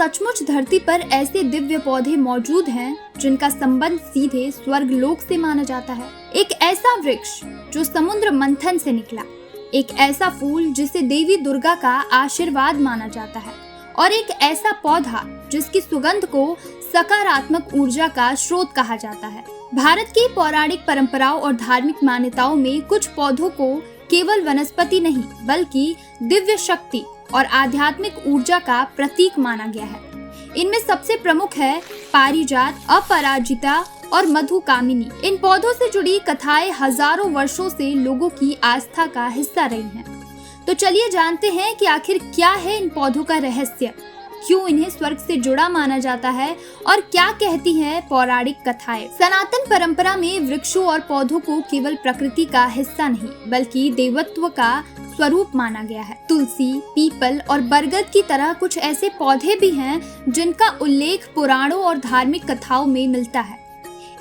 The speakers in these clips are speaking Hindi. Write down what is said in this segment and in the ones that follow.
सचमुच धरती पर ऐसे दिव्य पौधे मौजूद हैं जिनका संबंध सीधे स्वर्ग लोक से माना जाता है। एक ऐसा वृक्ष जो समुद्र मंथन से निकला, एक ऐसा फूल जिसे देवी दुर्गा का आशीर्वाद माना जाता है, और एक ऐसा पौधा जिसकी सुगंध को सकारात्मक ऊर्जा का स्रोत कहा जाता है। भारत की पौराणिक परंपराओं और धार्मिक मान्यताओं में कुछ पौधों को केवल वनस्पति नहीं बल्कि दिव्य शक्ति और आध्यात्मिक ऊर्जा का प्रतीक माना गया है। इनमें सबसे प्रमुख है पारिजात, अपराजिता और मधुकामिनी। इन पौधों से जुड़ी कथाएं हजारों वर्षों से लोगों की आस्था का हिस्सा रही हैं। तो चलिए जानते हैं कि आखिर क्या है इन पौधों का रहस्य, क्यों इन्हें स्वर्ग से जुड़ा माना जाता है और क्या कहती है पौराणिक कथाएं। सनातन परंपरा में वृक्षों और पौधों को केवल प्रकृति का हिस्सा नहीं बल्कि देवत्व का स्वरूप माना गया है। तुलसी, पीपल और बरगद की तरह कुछ ऐसे पौधे भी हैं जिनका उल्लेख पुराणों और धार्मिक कथाओं में मिलता है।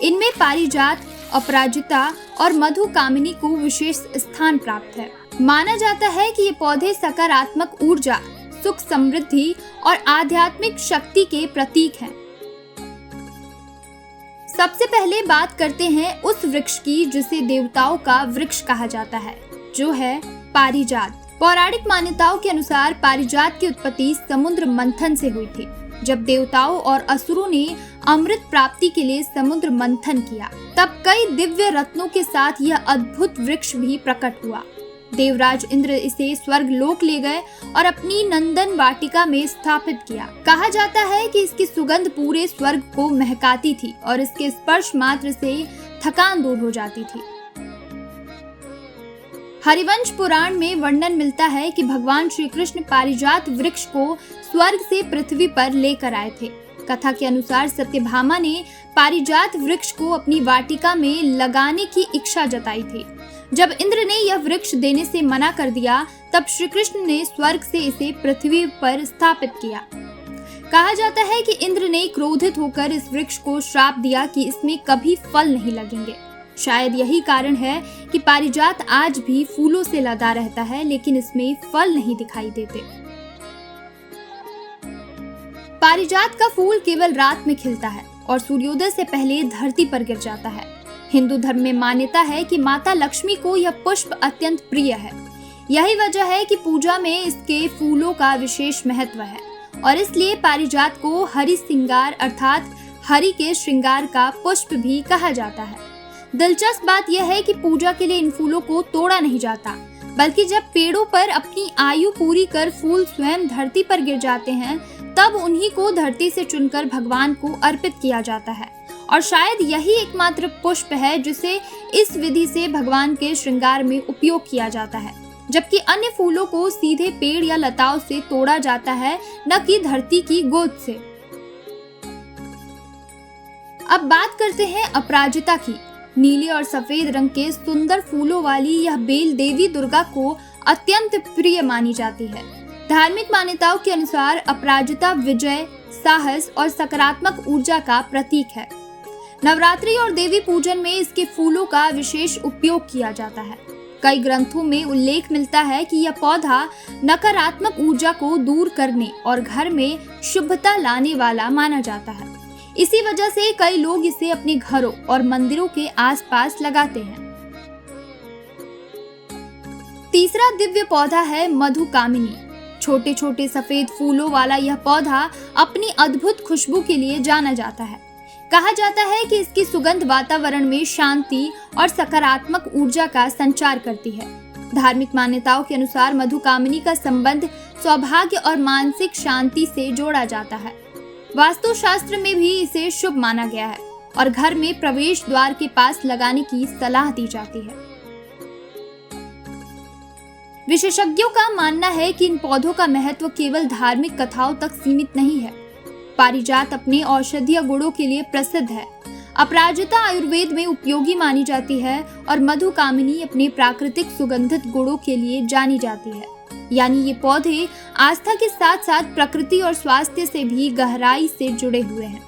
इनमें पारिजात, अपराजिता और मधुकामिनी को विशेष स्थान प्राप्त है। माना जाता है कि ये पौधे सकारात्मक ऊर्जा, सुख, समृद्धि और आध्यात्मिक शक्ति के प्रतीक हैं। सबसे पहले बात करते हैं उस वृक्ष की जिसे देवताओं का वृक्ष कहा जाता है, जो है पारिजात। पौराणिक मान्यताओं के अनुसार पारिजात की उत्पत्ति समुद्र मंथन से हुई थी, जब देवताओं और असुरों ने अमृत प्राप्ति के लिए समुद्र मंथन किया। तब कई दिव्य रत्नों के साथ यह अद्भुत वृक्ष भी प्रकट हुआ। देवराज इंद्र इसे स्वर्ग लोक ले गए और अपनी नंदन वाटिका में स्थापित किया। कहा जाता है कि इसकी सुगंध पूरे स्वर्ग को महकाती थी और इसके स्पर्श मात्र से थकान दूर हो जाती थी। हरिवंश पुराण में वर्णन मिलता है कि भगवान श्री कृष्ण पारिजात वृक्ष को स्वर्ग से पृथ्वी पर लेकर आए थे। कथा के अनुसार सत्यभामा ने पारिजात वृक्ष को अपनी वाटिका में लगाने की इच्छा जताई थी। जब इंद्र ने यह वृक्ष देने से मना कर दिया, तब श्री कृष्ण ने स्वर्ग से इसे पृथ्वी पर स्थापित किया। कहा जाता है कि इंद्र ने क्रोधित होकर इस वृक्ष को श्राप दिया कि इसमें कभी फल नहीं लगेंगे। शायद यही कारण है कि पारिजात आज भी फूलों से लदा रहता है, लेकिन इसमें फल नहीं दिखाई देते। पारिजात का फूल केवल रात में खिलता है और सूर्योदय से पहले धरती पर गिर जाता है। हिंदू धर्म में मान्यता है कि माता लक्ष्मी को यह पुष्प अत्यंत प्रिय है। यही वजह है कि पूजा में इसके फूलों का विशेष महत्व है और इसलिए पारिजात को हरि श्रृंगार अर्थात हरि के श्रृंगार का पुष्प भी कहा जाता है। दिलचस्प बात यह है कि पूजा के लिए इन फूलों को तोड़ा नहीं जाता, बल्कि जब पेड़ों पर अपनी आयु पूरी कर फूल स्वयं धरती पर गिर जाते हैं, तब उन्हीं को धरती से चुनकर भगवान को अर्पित किया जाता है। और शायद यही एकमात्र पुष्प है जिसे इस विधि से भगवान के श्रृंगार में उपयोग किया जाता है, जबकि अन्य फूलों को सीधे पेड़ या लताओं से तोड़ा जाता है, न कि धरती की गोद से। अब बात करते हैं अपराजिता की। नीले और सफेद रंग के सुंदर फूलों वाली यह बेल देवी दुर्गा को अत्यंत प्रिय मानी जाती है। धार्मिक मान्यताओं के अनुसार अपराजिता विजय, साहस और सकारात्मक ऊर्जा का प्रतीक है। नवरात्रि और देवी पूजन में इसके फूलों का विशेष उपयोग किया जाता है। कई ग्रंथों में उल्लेख मिलता है कि यह पौधा नकारात्मक ऊर्जा को दूर करने और घर में शुभता लाने वाला माना जाता है। इसी वजह से कई लोग इसे अपने घरों और मंदिरों के आसपास लगाते हैं। तीसरा दिव्य पौधा है मधुकामिनी। छोटे छोटे सफेद फूलों वाला यह पौधा अपनी अद्भुत खुशबू के लिए जाना जाता है। कहा जाता है कि इसकी सुगंध वातावरण में शांति और सकारात्मक ऊर्जा का संचार करती है। धार्मिक मान्यताओं के अनुसार मधुकामिनी का संबंध सौभाग्य और मानसिक शांति से जोड़ा जाता है। वास्तुशास्त्र में भी इसे शुभ माना गया है और घर में प्रवेश द्वार के पास लगाने की सलाह दी जाती है। विशेषज्ञों का मानना है कि इन पौधों का महत्व केवल धार्मिक कथाओं तक सीमित नहीं है। पारिजात अपने औषधीय गुणों के लिए प्रसिद्ध है। अपराजिता आयुर्वेद में उपयोगी मानी जाती है और मधुकामिनी अपने प्राकृतिक सुगंधित गुणों के लिए जानी जाती है। यानी ये पौधे आस्था के साथ साथ प्रकृति और स्वास्थ्य से भी गहराई से जुड़े हुए हैं।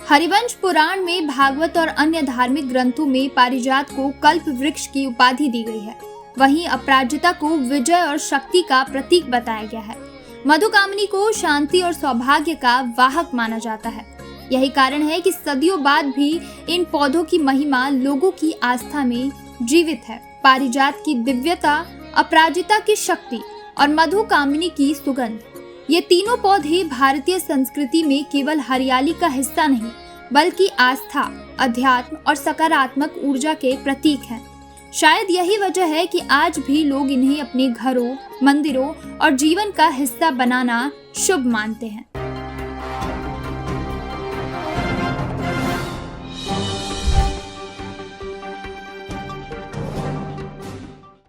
हरिवंश पुराण में, भागवत और अन्य धार्मिक ग्रंथों में पारिजात को कल्प वृक्ष की उपाधि दी गई है। वहीं अपराजिता को विजय और शक्ति का प्रतीक बताया गया है। मधुकामनी को शांति और सौभाग्य का वाहक माना जाता है। यही कारण है कि सदियों बाद भी इन पौधों की महिमा लोगों की आस्था में जीवित है। पारिजात की दिव्यता, अपराजिता की शक्ति और मधुकामनी की सुगंध, ये तीनों पौधे भारतीय संस्कृति में केवल हरियाली का हिस्सा नहीं बल्कि आस्था, अध्यात्म और सकारात्मक ऊर्जा के प्रतीक हैं। शायद यही वजह है कि आज भी लोग इन्हें अपने घरों, मंदिरों और जीवन का हिस्सा बनाना शुभ मानते हैं।